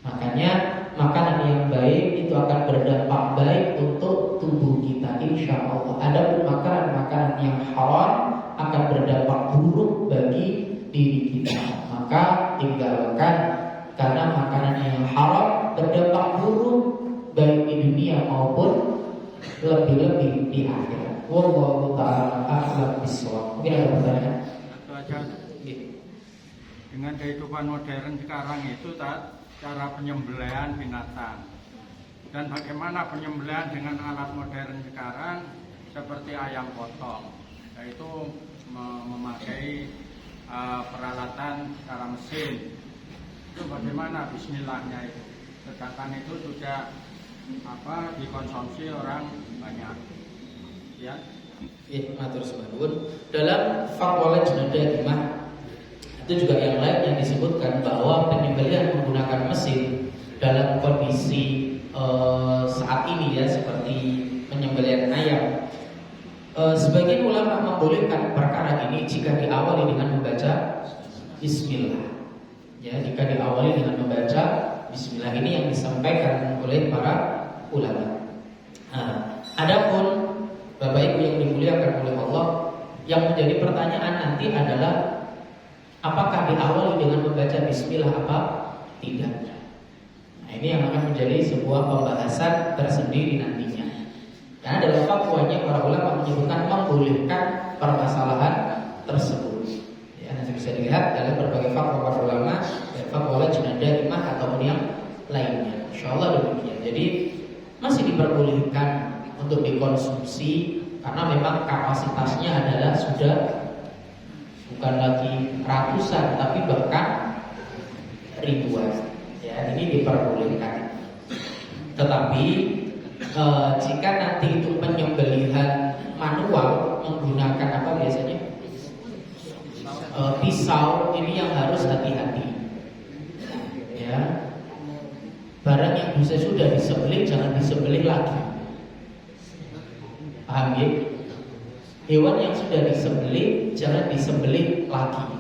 A: Makanya makanan yang baik itu akan berdampak baik untuk tubuh kita, insya Allah. Adapun makanan-makanan yang haram akan berdampak buruk bagi diri kita, maka tinggalkan, karena makanan yang haram berdampak buruk baik di dunia maupun lebih-lebih di akhirat. Wallahu ta'ala a'lam bishawab. Mungkin ada pertanyaan?
B: Satu aja. Dengan kehidupan modern sekarang itu cara penyembelihan binatang dan bagaimana penyembelihan dengan alat modern sekarang seperti ayam potong, yaitu memakai peralatan secara mesin. Itu bagaimana bismillahnya itu? Sedangkan itu sudah dikonsumsi orang banyak. Ya.
A: Matur suwun. Dalam fatwa Lajnah Daimah itu juga yang lain yang disebutkan bahwa penyembelihan menggunakan mesin dalam kondisi saat ini ya seperti penyembelihan ayam. Sebagian ulama membolehkan perkara ini jika diawali dengan membaca Bismillah. Ya, jika diawali dengan membaca Bismillah ini yang disampaikan oleh para ulama. Adapun Bapak Ibu yang dimuliakan oleh Allah, yang menjadi pertanyaan nanti adalah apakah diawali dengan membaca Bismillah apa tidak? Nah, ini yang akan menjadi sebuah pembahasan tersendiri nantinya. Karena dalam fatwanya para ulama menyebutkan membolehkan permasalahan tersebut. Ya, nanti bisa dilihat dalam berbagai fatwa para ulama dan fatwa Lajnah Daimah ataupun yang lainnya. Insyaallah demikian. Jadi masih diperbolehkan untuk dikonsumsi karena memang kapasitasnya adalah sudah bukan lagi ratusan tapi bahkan ribuan. Ya, ini diperbolehkan. Tetapi jika nanti itu penyembelihan manual menggunakan apa biasanya pisau, ini yang harus hati-hati. Ya, barang yang bisa sudah disembelih jangan disembelih lagi. Paham ya? Hewan yang sudah disembelih jangan disembelih lagi.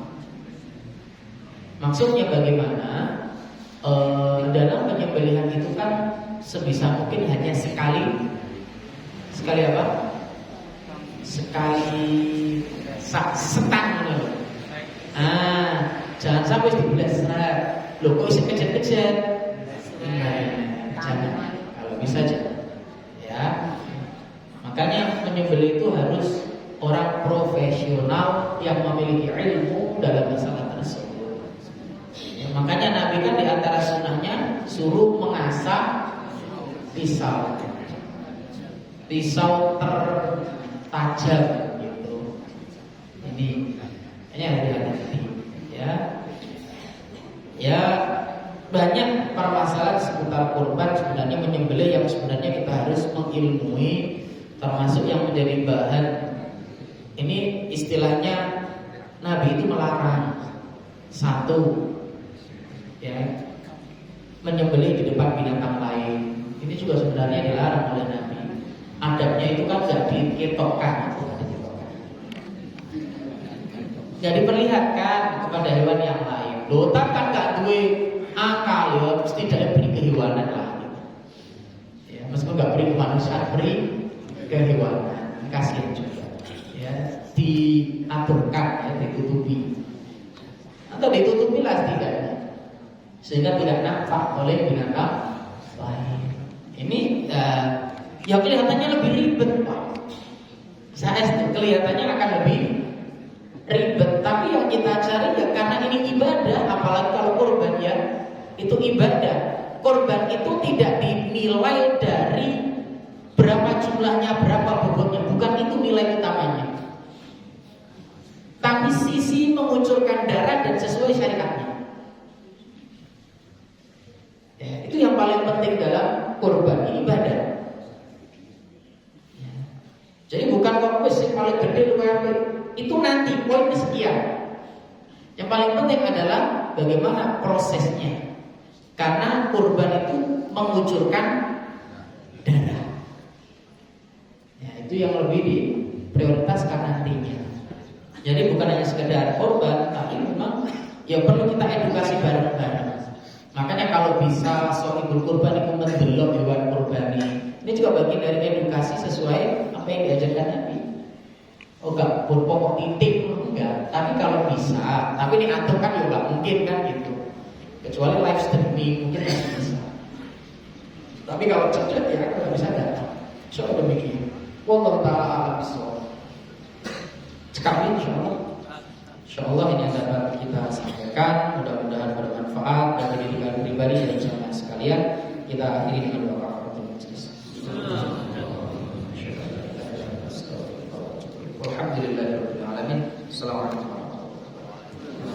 A: Maksudnya bagaimana? Dalam penyembelihan itu kan sebisa mungkin hanya sekali apa? Sekali setang. Jangan sampai dibelas. Loh kok isi kejar-kejar? Jangan. Kalau bisa jangan. Ya. Makanya penyembelih itu harus orang profesional yang memiliki ilmu dalam masalah tersebut. Ya, makanya Nabi kan di antara sunnahnya suruh mengasah pisau tertajam gitu. Ini hanya hati-hati ya. Ya, banyak permasalahan seputar kurban sebenarnya menyembelih yang sebenarnya kita harus mengilmui, termasuk yang menjadi bahan. Ini istilahnya Nabi itu melarang satu ya, menyembelih di depan binatang lain. Ini juga sebenarnya dilarang oleh Nabi. Adabnya itu kan gak diketokkan, gak diperlihatkan kepada hewan yang lain. Loh, kan gak duwe akal ya, mesti tidak beri kehewanan lah. Ya, meskipun gak beri kemanusiaan, beri kehewanan, kasihan juga. Ya, diaturkan ya, ditutupi atau ditutupilah setidaknya sehingga tidak nampak oleh binatang lain. Ini ya kelihatannya lebih ribet Pak. Saya kelihatannya akan lebih ribet, tapi yang kita cari ya karena ini ibadah, apalagi kalau kurban ya itu ibadah. Kurban itu tidak dinilai dari berapa jumlahnya, berapa bobotnya, bukan itu nilai utamanya. Tapi sisi mengucurkan darah dan sesuai syariatnya. Ya, itu yang paling penting dalam kurban, ini ibadah. Ya. Jadi bukan kok yang paling gede itu nanti poinnya sekian. Yang paling penting adalah bagaimana prosesnya. Karena kurban itu mengucurkan darah. Ya, itu yang lebih diprioritaskan nantinya. Jadi bukan hanya sekedar korban, tapi memang ya perlu kita edukasi bareng-bareng. Makanya kalau bisa sohibul kurban itu mendelok hewan kurbani. Ini juga bagian dari edukasi sesuai apa yang diajarkan Nabi. Oh enggak, berpokok titik enggak. Tapi kalau bisa, tapi ini atur kan ya enggak mungkin kan gitu. Kecuali live streaming mungkin masih bisa. Tapi kalau cepat ya aku nggak bisa datang. Soal demikian. Wallahu ta'ala a'lam bishawab. Sekali insyaallah ini yang dapat kita sampaikan. Mudah-mudahan bermanfaat dan pendidikan pribadi dan jamaah sekalian. Kita akhiri dengan doa kafaratul majelis. Alhamdulillahirabbil alamin. Assalamualaikum.